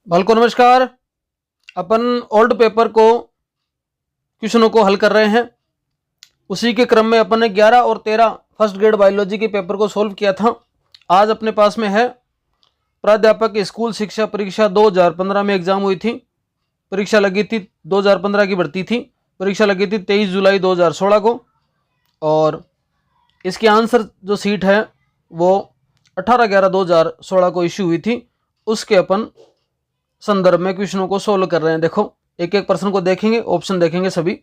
बालको नमस्कार। अपन old paper को क्वेश्चनों को हल कर रहे हैं। उसी के क्रम में अपन ने 11 और 13 फर्स्ट ग्रेड बायोलॉजी के पेपर को सॉल्व किया था। आज अपने पास में है प्राध्यापक स्कूल शिक्षा परीक्षा 2015 में एग्जाम हुई थी। परीक्षा लगी थी 2015 की भर्ती थी। परीक्षा लगी थी 23 जुलाई 2016 को और इसकी आंसर जो सीट है वो 18/11/2016 को इश्यू हुई थी। उसके अपन संदर्भ में क्वेश्चनों को सोल्व कर रहे हैं। देखो एक एक प्रश्न को देखेंगे, ऑप्शन देखेंगे सभी।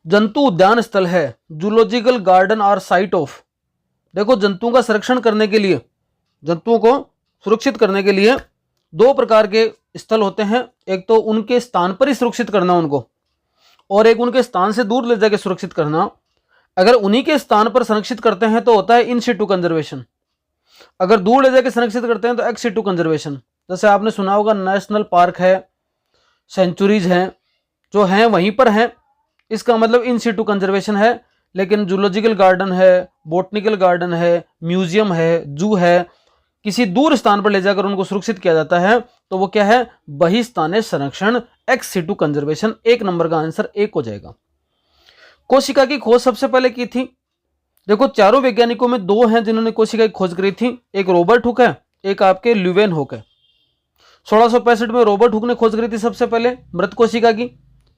जंतु उद्यान स्थल है, जूलॉजिकल गार्डन और साइट ऑफ। देखो जंतुओं का संरक्षण करने के लिए, जंतुओं को सुरक्षित करने के लिए दो प्रकार के स्थल होते हैं। एक तो उनके स्थान पर ही सुरक्षित करना उनको, और एक उनके स्थान से दूर ले जाकर सुरक्षित करना। अगर उन्हीं के स्थान पर संरक्षित करते हैं तो होता है इन सिटू कंजर्वेशन। अगर दूर ले जाकर संरक्षित करते हैं तो एक्स सिटू कंजर्वेशन। जैसे आपने सुना होगा नेशनल पार्क है, सेंचुरीज हैं, जो हैं वहीं पर हैं, इसका मतलब इन सिटू कंजर्वेशन है। लेकिन जूलॉजिकल गार्डन है, बोटनिकल गार्डन है, म्यूजियम है, जू है, किसी दूर स्थान पर ले जाकर उनको सुरक्षित किया जाता है तो वो क्या है, बहिस्थानीय संरक्षण, एक्स सिटू कंजर्वेशन। एक नंबर का आंसर एक हो जाएगा। कोशिका की खोज सबसे पहले की थी। देखो चारों वैज्ञानिकों में दो हैं जिन्होंने कोशिका की खोज करी थी। एक रॉबर्ट हुक है, एक आपके ल्यूवेनहोक है। 1665 में रॉबर्ट हुक ने खोज करी थी सबसे पहले मृत कोशिका की।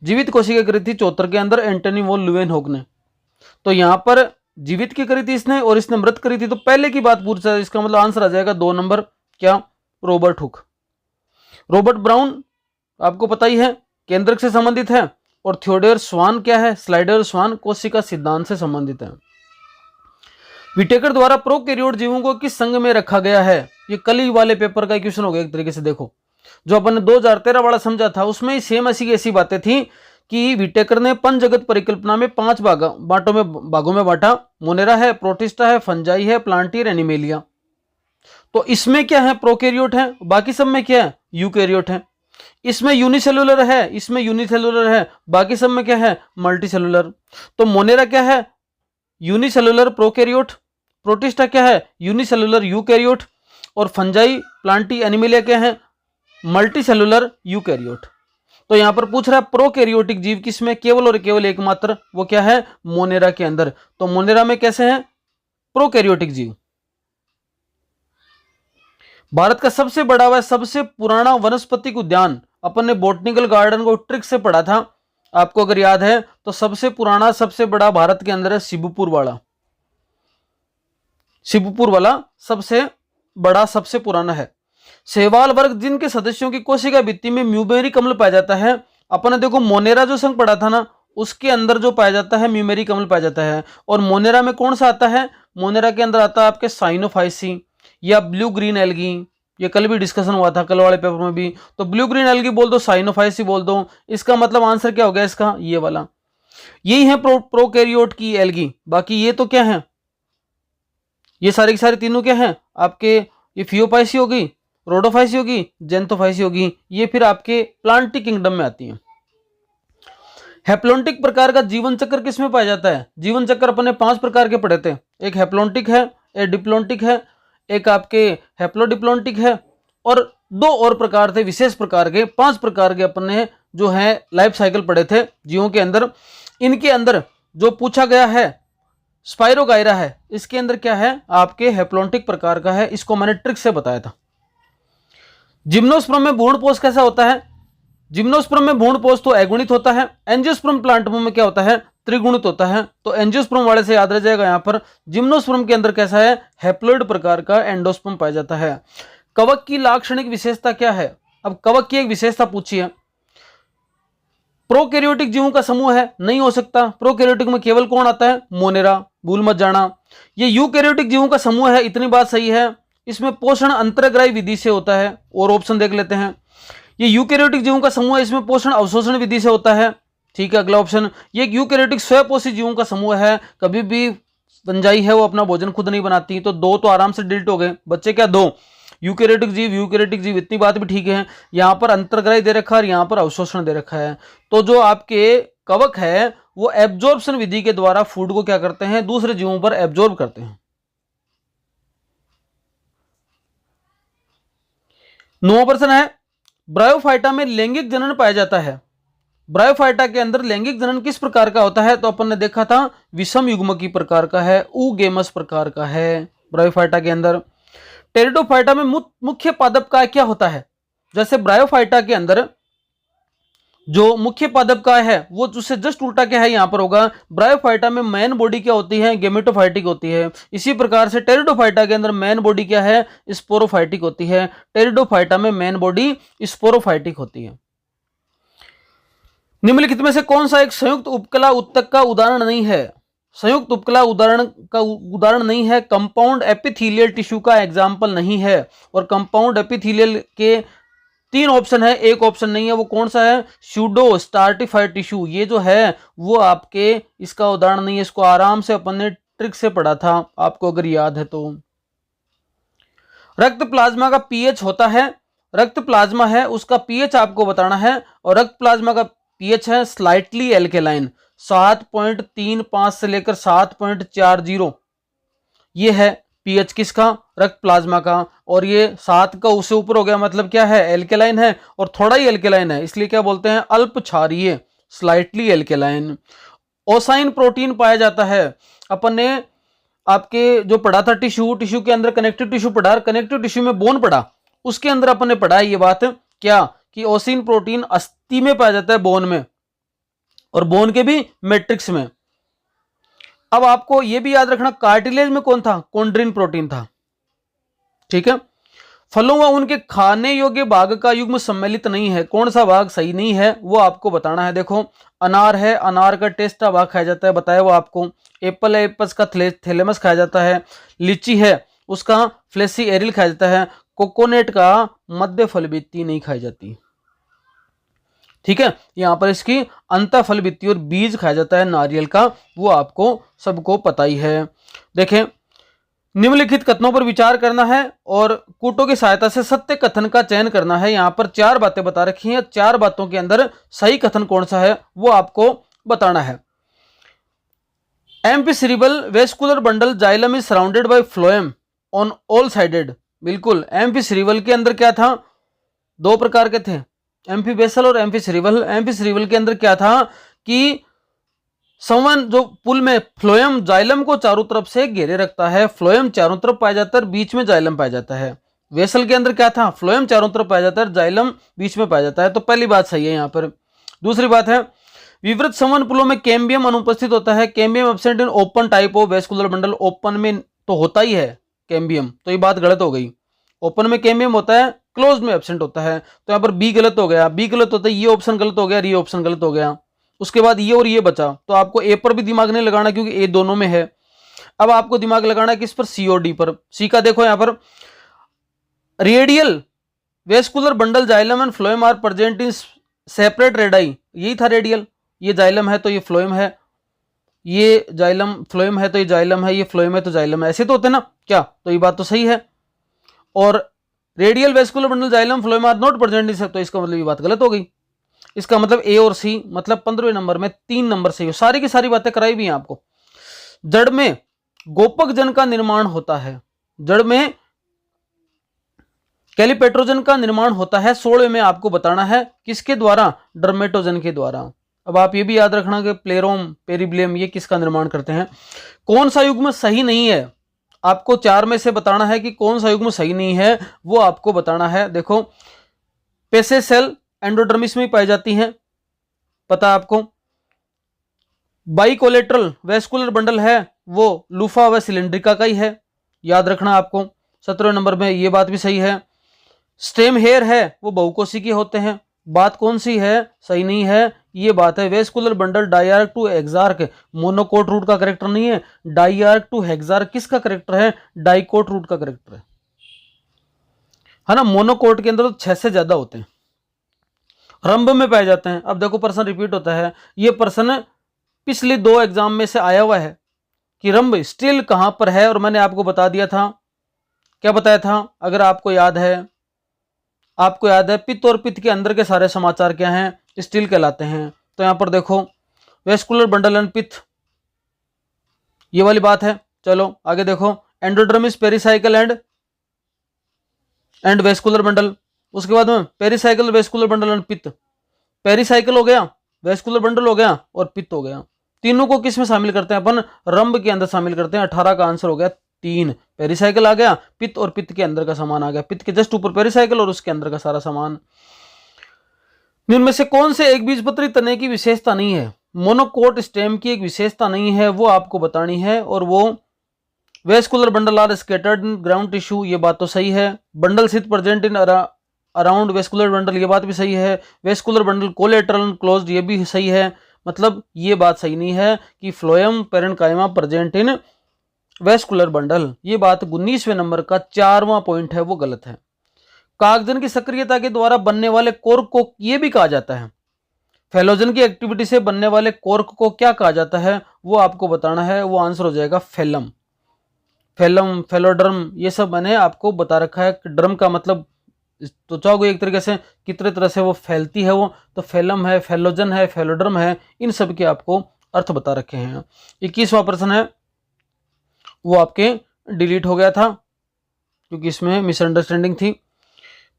जीवित कोशिका करी थी 74 के अंदर एंटनी वॉन ल्यूवेनहोक ने। तो यहां पर जीवित की करी थी इसने और इसने मृत करी थी, तो पहले की बात पूछ रहा है, इसका मतलब आंसर आ जाएगा 2 नंबर, क्या, रॉबर्ट हुक। रॉबर्ट ब्राउन आपको पता ही है, केंद्रक से संबंधित है। और थियोडोर स्वान क्या है, स्लाइडर स्वान कोशिका सिद्धांत से संबंधित है। विटेकर द्वारा प्रोकैरियोट जीवों को किस संघ में रखा गया है? ये कल ही वाले पेपर का क्वेश्चन हो गया एक तरीके से। देखो जो अपन ने 2013 वाला समझा था उसमें सेम ऐसी बातें थी कि विटेकर ने पंचजगत परिकल्पना में 5 भागों में बांटा। मोनेरा है, प्रोटिस्टा है, फंजाई है, प्लांटियर, एनिमेलिया। तो इसमें क्या है, प्रोकैरियोट है, बाकी सब में क्या है, यूकैरियोट है। इसमें यूनिसेलुलर है, इसमें यूनिसेलुलर है, बाकी सब में क्या है, मल्टीसेलुलर। तो मोनेरा क्या है, यूनिसेलुलर प्रोकैरियोट। प्रोटिस्टा क्या है, यूनिसेलुलर यूकैरियोट। और फंजाई, प्लांटी, एनिमेलिया क्या है, मल्टीसेलुलर यूकैरियोट। तो यहां पर पूछ रहा है प्रोकैरियोटिक जीव किसमें, केवल और केवल एकमात्र, वो क्या है, मोनेरा के अंदर। तो मोनेरा में कैसे हैं, प्रोकैरियोटिक जीव। भारत का सबसे बड़ा व सबसे पुराना वनस्पतिक उद्यान, अपन ने बोटनिकल गार्डन को ट्रिक से पढ़ा था, आपको अगर याद है तो। सबसे पुराना सबसे बड़ा भारत के अंदर है शिवपुर वाला। शिवपुर वाला सबसे बड़ा सबसे पुराना है। शैवाल वर्ग जिनके सदस्यों की कोशिका भित्ति में म्यूमेरी कमल पाया जाता है। अपन ने देखो मोनेरा जो संघ पढ़ा था ना, उसके अंदर जो पाया जाता है म्यूमेरी कमल पाया जाता है। और मोनेरा में कौन सा आता है, मोनेरा के अंदर आता है आपके साइनोफाइसी या ब्लू ग्रीन एल्गी। ये कल भी डिस्कशन हुआ था, कल वाले पेपर में भी। तो ब्लू ग्रीन एल्गी बोल दो, साइनोफाइसी बोल दो, इसका मतलब आंसर क्या हो गया इसका, ये वाला। यही है प्रोकैरियोट की एल्गी। बाकी ये तो क्या है, ये सारी की सारी तीनों क्या है आपके, ये फियोफाइसी होगी, रोडोफाइसी होगी, जेंथोफाइसी होगी। ये फिर आपके प्लांटी किंगडम में आती है। हैप्लोन्टिक प्रकार का जीवन चक्र किसमें पाया जाता है? जीवन चक्र अपन ने 5 प्रकार के पढ़े थे। एक हैप्लोन्टिक है, एक डिप्लोन्टिक है, एक आपके हैप्लोडिप्लोन्टिक है, और 2 और प्रकार थे विशेष प्रकार के। 5 प्रकार के अपन ने जो है लाइफ साइकिल पढ़े थे जीवों के अंदर। इनके अंदर जो पूछा गया है स्पाइरोगायरा है, इसके अंदर क्या है आपके हैप्लोन्टिक प्रकार का है। इसको मैंने ट्रिक से बताया था। जिम्नोस्पर्म में भ्रूणपोष कैसा होता है? जिम्नोस्पर्म में भ्रूणपोष तो अगुणित होता है। एंजियोस्पर्म प्लांटम में क्या होता है, त्रिगुणित होता है। तो एंजियोस्पर्म वाले से याद रह जाएगा यहां पर। जिम्नोस्पर्म के अंदर कैसा है, हैप्लोइड प्रकार का एंडोस्पर्म पाया जाता है। कवक की लाक्षणिक विशेषता क्या है? अब कवक की एक विशेषता पूछी है। प्रोकैरियोटिक जीवों का समूह है, नहीं हो सकता। प्रोकैरियोटिक में केवल कौन आता है, मोनेरा, भूल मत जाना। ये यूकैरियोटिक जीवों का समूह है, इतनी बात सही है। इसमें पोषण अंतरग्राही विधि से होता है। और ऑप्शन देख लेते हैं। ये यूकैरियोटिक जीवों का समूह है, इसमें पोषण अवशोषण विधि से होता है। ठीक है, अगला ऑप्शन। ये एक यूकैरियोटिक स्वपोषी जीवों का समूह है। कभी भी फंजाई है वो अपना भोजन खुद नहीं बनाती। तो 2 तो आराम से डिलीट हो गए, बच्चे क्या 2। यूकैरियोटिक जीव, इतनी बात भी ठीक है। यहां पर अंतर्ग्राही दे रखा है और यहां पर अवशोषण दे रखा है। तो जो आपके कवक है वो एब्जॉर्प्शन विधि के द्वारा फूड को क्या करते हैं, दूसरे जीवों पर एब्जॉर्ब करते हैं। 9वां प्रश्न है, ब्रायोफाइटा में लैंगिक जनन पाया जाता है। ब्रायोफाइटा के अंदर लैंगिक जनन किस प्रकार का होता है? तो अपन ने देखा था विषम युग्मकी प्रकार का है, ऊगेमस प्रकार का है ब्रायोफाइटा के अंदर। टेरिडोफाइटा में मुख्य पादप काय क्या होता है? जैसे ब्रायोफाइटा के अंदर जो मुख्य पादप काय है वो उससे जस्ट उल्टा क्या है यहां पर होगा। ब्रायोफाइटा में मेन बॉडी क्या होती है? गेमेटोफाइटिक होती है। इसी प्रकार से टेरिडोफाइटा के अंदर मेन बॉडी क्या है? स्पोरोफाइटिक होती है। टेरिडोफाइटा में मेन बॉडी स्पोरोफाइटिक होती है। निम्नलिखित में से कौन सा एक संयुक्त उपकला उत्तक का उदाहरण नहीं है? संयुक्त उपकला उदाहरण नहीं है। कंपाउंड एपिथेलियल टिश्यू का एग्जाम्पल नहीं है। और कंपाउंड एपिथेलियल के 3 ऑप्शन है, एक ऑप्शन नहीं है। वो कौन सा है? Pseudo stratified tissue. ये जो है वो आपके इसका उदाहरण नहीं है। इसको आराम से अपन ने ट्रिक से पढ़ा था, आपको अगर याद है तो। रक्त प्लाज्मा का पीएच होता है, रक्त प्लाज्मा है उसका पीएच आपको बताना है। और रक्त प्लाज्मा का पीएच है स्लाइटली एल्केलाइन, 7.35 से लेकर 7.40। ये है पीएच किसका? रक्त प्लाज्मा का। और ये 7 का उससे ऊपर हो गया मतलब क्या है? एल्केलाइन है। और थोड़ा ही एल्केलाइन है, इसलिए क्या बोलते हैं? अल्प क्षारीय, स्लाइटली एल्केलाइन। ओसाइन प्रोटीन पाया जाता है। अपन ने आपके जो पढ़ा था टिश्यू के अंदर कनेक्टिव टिश्यू पढ़ा, कनेक्टिव टिश्यू में बोन पढ़ा, उसके अंदर अपन ने पढ़ा ये बात क्या कि ओसिन प्रोटीन अस्थि में पाया जाता है, बोन में, और बोन के भी मैट्रिक्स में। अब आपको यह भी याद रखना कार्टिलेज में कौन था? कॉन्ड्रिन प्रोटीन था। ठीक है। फलों व उनके खाने योग्य भाग का युग्म सम्मिलित नहीं है। कौन सा भाग सही नहीं है वो आपको बताना है। देखो अनार है, अनार का टेस्टा भाग खाया जाता है, बताया वो आपको। एप्पल है, एप्पल्स का थैलेमस खाया जाता है। लीची है उसका फ्लेसी एरिल खाया जाता है। कोकोनेट का मध्य फल भित्ति नहीं खाई जाती। ठीक है। यहां पर इसकी अंत फल भित्ति और बीज खाया जाता है नारियल का, वो आपको सबको पता ही है। देखें निम्नलिखित कथनों पर विचार करना है और कूटों की सहायता से सत्य कथन का चयन करना है। यहां पर 4 बातें बता रखी हैं, 4 बातों के अंदर सही कथन कौन सा है वो आपको बताना है। Amphicribral vascular bundle xylem is surrounded by phloem on all sided. बिल्कुल। एम्फिसेरेब्रल के अंदर क्या था? 2 प्रकार के थे, एम्फीबेसल और एम्फिसेरेब्रल। एम्फिसेरेब्रल के अंदर क्या था कि संवन जो पुल में फ्लोएम जाइलम को चारों तरफ से घेरे रखता है। फ्लोएम चारों तरफ पाया जाता है, बीच में जाइलम पाया जाता है। वेसल के अंदर क्या था? फ्लोएम चारों तरफ पाया जाता है, जाइलम बीच में पाया जाता है। तो पहली बात सही है यहां पर। दूसरी बात है विवृत संवन पुलों में कैम्बियम अनुपस्थित होता है। Cambium absent in open type of vascular bundle. Open में तो होता ही है कैम्बियम, तो ये बात गलत हो गई। ओपन में कैम्बियम होता है, क्लोज में एब्सेंट होता है। तो यहां पर बी गलत हो गया, बी गलत होता है, ये ऑप्शन गलत हो गया, ये ऑप्शन गलत हो गया। उसके बाद ये और ये बचा, तो आपको ए पर भी दिमाग नहीं लगाना क्योंकि ए दोनों में है। अब आपको दिमाग लगाना है किस पर? सी और डी पर। सी का देखो यहां पर radial vascular bundle xylem and phloem are present in separate radii. यही था रेडियल, ये जाइलम है तो ये फ्लोएम है, ये जाइलम फ्लोएम है तो ये जाइलम है, ये फ्लोएम है तो जाइलम है, ऐसे तो होते ना क्या? तो ये बात तो सही है। और radial vascular bundle xylem phloem are not present in, तो इसका मतलब ये बात गलत हो गई। इसका मतलब ए और सी, मतलब 15वें नंबर में 3 नंबर सही हो। सारी की सारी बातें कराई भी हैं आपको। जड़ में गोपक जन का निर्माण होता है, जड़ में कैलिपेट्रोजन का निर्माण होता है। 16वें में आपको बताना है किसके द्वारा? डर्मेटोजन के द्वारा। अब आप ये भी याद रखना कि प्लेरोम पेरिब्लियम ये किसका निर्माण करते हैं। कौन सा युग्म सही नहीं है आपको 4 में से बताना है कि कौन सा युग्म सही नहीं है, वो आपको बताना है। देखो पेसे सेल एंडोडर्मिस में पाई जाती हैं, पता आपको। बाइकोलेटरल वेस्कुलर बंडल है वो लूफा व सिलेंड्रिका का ही है, याद रखना आपको। 17वें नंबर में ये बात भी सही है। स्टेम हेयर है वो बहुकोशिकीय होते हैं, बात कौन सी है? सही नहीं है, ये बात है vascular bundle diarch to hexarch. Monocot root का करेक्टर नहीं है, डाइआर्क टू हेक्सार्क किसका करेक्टर है? डाइकोट रूट का करेक्टर है ना। मोनोकोट के अंदर तो 6 से ज्यादा होते हैं, रंभ में पाए जाते हैं। अब देखो प्रश्न रिपीट होता है, ये प्रश्न पिछले 2 एग्जाम में से आया हुआ है कि रंभ स्टिल कहां पर है, और मैंने आपको बता दिया था, क्या बताया था? अगर आपको याद है, पित्त और पित्त के अंदर के सारे समाचार क्या हैं? स्टिल कहलाते हैं। तो यहां पर देखो वेस्कुलर बंडल एंड पित्त, ये वाली बात है। चलो आगे देखो endodermis pericycle and vascular bundle, उसके बाद में पेरिसाइकिल, वेस्कुलर बंडल एंड पित्त। पेरिसाइकिल हो गया, वेस्कुलर बंडल हो गया और पित्त हो गया। तीनों को किस में शामिल करते हैं अपन? रंभ के अंदर शामिल करते हैं। 18 का आंसर हो गया 3। पेरिसाइकिल आ गया, पित्त और पित्त के अंदर का सामान आ गया। पित्त के जस्ट ऊपर पेरिसाइकिल और उसके अंदर का सारा सामान। इनमें से कौन से एक बीजपत्री तने की विशेषता नहीं है? मोनोकोट स्टेम की एक विशेषता नहीं है, वो आपको बतानी है। और वो vascular bundle are scattered in ground tissue, ये बात तो सही है। Bundle sheath present in around vascular bundle, ये बात भी सही है। वेस्कुलर बंडल कोलेटरल क्लोज्ड, ये भी सही है। मतलब ये बात सही नहीं है कि phloem parenchyma present in vascular bundle, ये बात 19वें नंबर का 4वां पॉइंट है, वो गलत है। कागजन की सक्रियता के द्वारा बनने वाले कोर्क को ये भी कहा जाता है। फेलोजन की एक्टिविटी से बनने वाले कोर्क को क्या कहा जाता है, वो आपको बताना है। वो आंसर हो जाएगा फेलम। फेलम, फेलोड्रम, ये सब मैंने आपको बता रखा है। ड्रम का मतलब तो चाहोगे एक तरीके से कितने तरह से वो फैलती है, वो तो फेलम है, फेलोजन है, फेलोड्रम है, इन सब के आपको अर्थ बता रखे हैं। 21वां प्रश्न है वो आपके डिलीट हो गया था क्योंकि इसमें मिसअंडरस्टैंडिंग थी।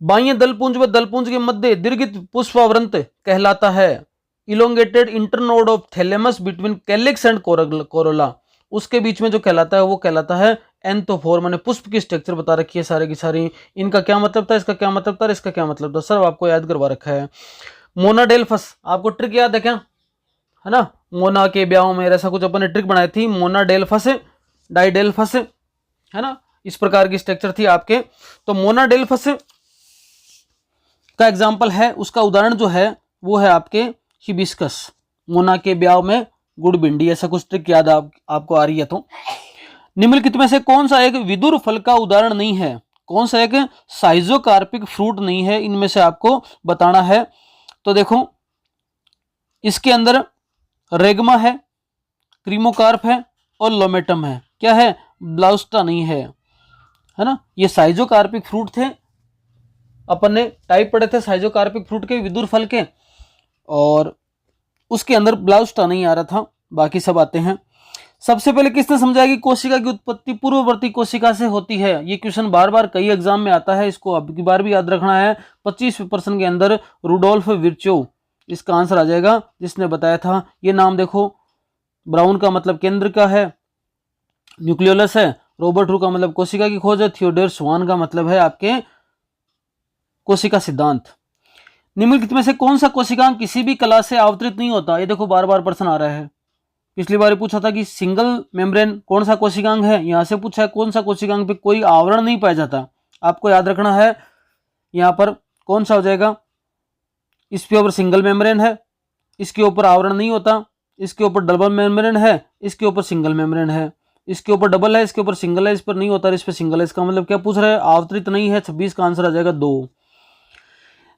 बाह्य दलपुंज व दलपुंज के मध्य दीर्घित पुष्पावृंत कहलाता है। Elongated internode of thalamus between calyx and Corolla, उसके बीच में जो कहलाता है वो कहलाता है एंथोफोर। मैंने पुष्प की स्ट्रक्चर बता रखी है सारी की सारी। इनका क्या मतलब था, इसका क्या मतलब था, इसका क्या मतलब था, सब आपको याद करवा रखा है। मोनाडेल्फस, आपको ट्रिक याद है क्या? है ना, मोना के ब्याह में ऐसा कुछ अपन ने ट्रिक बनाई थी। मोनाडेल्फस, डाइडेल्फस, है ना, इस प्रकार की स्ट्रक्चर थी आपके। तो मोनाडेल्फस का एग्जाम्पल है, उसका उदाहरण जो है वो है आपके हिबिस्कस। मोना के ब्याह में गुड़ भिंडी, ऐसा कुछ ट्रिक याद आपको आ रही है तो। निम्नलिखित में से कौन सा एक विदुर फल का उदाहरण नहीं है? कौन सा एक साइजोकार्पिक फ्रूट नहीं है? इनमें से आपको बताना है। तो देखो इसके अंदर रेगमा है, क्रीमोकार्प है और लोमेटम है। क्या है? ब्लाउस्टा नहीं है, है ना। ये साइजोकार्पिक फ्रूट थे, अपन ने टाइप पढ़े थे साइजोकार्पिक फ्रूट के, विदुर फल के, और उसके अंदर ब्लाउस्टा नहीं आ रहा था, बाकी सब आते हैं। सबसे पहले किसने समझाया कि कोशिका की उत्पत्ति पूर्ववर्ती कोशिका से होती है? ये क्वेश्चन बार बार कई एग्जाम में आता है, इसको अब की बार भी याद रखना है। 25% के अंदर रुडोल्फ विर्चो इसका आंसर आ जाएगा, जिसने बताया था। ये नाम देखो, ब्राउन का मतलब केंद्र का है, न्यूक्लियोलस है। रॉबर्ट रू का मतलब कोशिका की खोज है। थियोडोर स्वान का मतलब है आपके कोशिका सिद्धांत। निम्नलिखित में से कौन सा कोशिकांग किसी भी कला से आवृत्त नहीं होता? ये देखो बार बार प्रश्न आ रहा है। पिछली बार पूछा था कि सिंगल मेम्ब्रेन कौन सा कोशिकांग है, यहां से पूछा है कौन सा कोशिकांग पे कोई आवरण नहीं पाया जाता। आपको याद रखना है यहां पर कौन सा हो जाएगा। इसके ऊपर सिंगल मेम्ब्रेन है, इसके ऊपर आवरण नहीं होता। इसके ऊपर डबल मेम्ब्रेन है, इसके ऊपर सिंगल मेम्ब्रेन है। इसके ऊपर डबल है, इसके ऊपर सिंगल है, इस पर नहीं होता, इस पर सिंगल है। इसका मतलब क्या पूछ रहा है? आवृत्त नहीं है। 26 का आंसर आ जाएगा 2।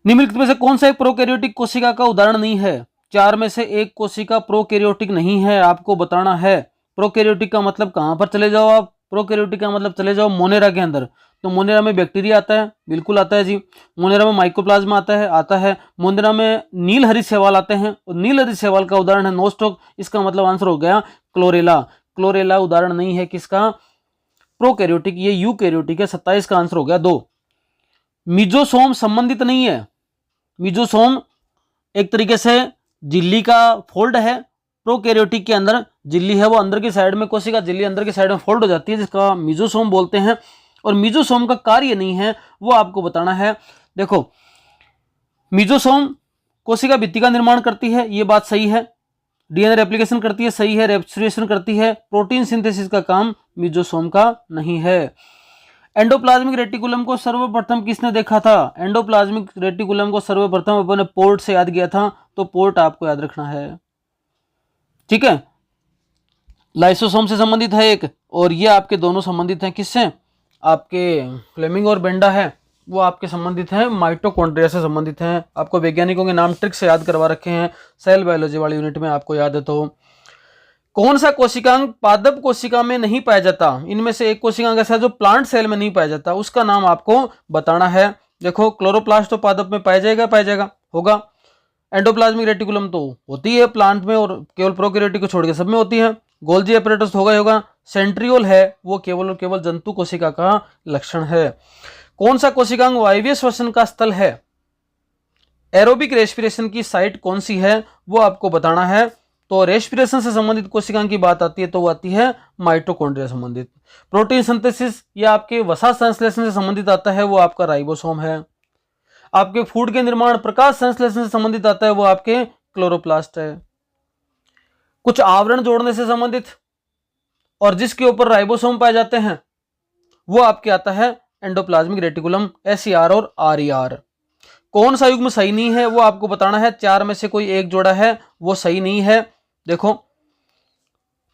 निम्नलिखित में से कौन सा एक प्रोकैरियोटिक कोशिका का उदाहरण नहीं है? 4 में से एक कोशिका प्रोकैरियोटिक नहीं है, आपको बताना है। प्रोकैरियोटिक का मतलब कहां पर चले जाओ आप? प्रोकैरियोटिक का मतलब चले जाओ मोनेरा के अंदर। तो मोनेरा में बैक्टीरिया आता है, बिल्कुल आता है जी। मोनेरा में माइकोप्लाज्मा आता है। मोनेरा में नील हरित शैवाल आते हैं, और नील हरित शैवाल का उदाहरण है नोस्टॉक। इसका मतलब आंसर हो गया क्लोरेला। क्लोरेला उदाहरण नहीं है किसका? प्रोकैरियोटिक, ये यूकैरियोटिक है। 27 का आंसर हो गया 2। मिजोसोम संबंधित नहीं है। मिजोसोम एक तरीके से झिल्ली का फोल्ड है। प्रोकैरियोटिक के अंदर झिल्ली है, वो अंदर की साइड में, कोशिका झिल्ली अंदर की साइड में फोल्ड हो जाती है, जिसका मिजोसोम बोलते हैं। और मिजोसोम का कार्य नहीं है, वो आपको बताना है। देखो मिजोसोम कोशिका भित्ति का निर्माण करती है, ये बात सही है। डीएनए रेप्लिकेशन करती है, सही है। रेप्सुरेशन करती है। प्रोटीन सिंथेसिस का काम मिजोसोम का नहीं है। एंडोप्लाज्मिक रेटिकुलम को सर्वप्रथम किसने देखा था? एंडोप्लाज्मिक रेटिकुलम को सर्वप्रथम अपने पोर्ट से याद किया था, तो पोर्ट आपको याद रखना है, ठीक है। लाइसोसोम से संबंधित है एक, और ये आपके दोनों संबंधित हैं किससे? आपके फ्लेमिंग और बेंडा है, वो आपके संबंधित हैं माइटोकॉन्ड्रिया से संबंधित हैं। आपको वैज्ञानिकों के नाम ट्रिक से याद करवा रखे हैं, सेल बायोलॉजी वाली यूनिट में, आपको याद है तो। कौन सा कोशिकांग पादप कोशिका में नहीं पाया जाता? इनमें से एक कोशिकांग ऐसा जो प्लांट सेल में नहीं पाया जाता, उसका नाम आपको बताना है। देखो क्लोरोप्लास्ट तो पादप में पाया जाएगा होगा। एंडोप्लाज्मिक रेटिकुलम तो होती है प्लांट में, और केवल प्रोकैरियोटिक को छोड़ के सब में होती है। गोल्जी एपरेटस होगा। सेंट्रियोल है, वो केवल और केवल जंतु कोशिका का लक्षण है। कौन सा कोशिकांग वायवीय श्वसन का स्थल है? एरोबिक रेस्पिरेशन की साइट कौन सी है वो आपको बताना है। तो रेस्पिरेशन से संबंधित कोशिकांग की बात आती है तो वो आती है माइटोकॉन्ड्रिया संबंधित। प्रोटीन सिंथेसिस या आपके वसा संश्लेषण से संबंधित आता है वो आपका राइबोसोम है। आपके फूड के निर्माण प्रकाश संश्लेषण से संबंधित आता है वो आपके क्लोरोप्लास्ट है। कुछ आवरण जोड़ने से संबंधित और जिसके ऊपर राइबोसोम पाए जाते हैं वो आपके आता है एंडोप्लाज्मिक रेटिकुलम, SER और RER। कौन सा युग्म सही नहीं है वो आपको बताना है। चार में से कोई एक जोड़ा है वो सही नहीं है। देखो,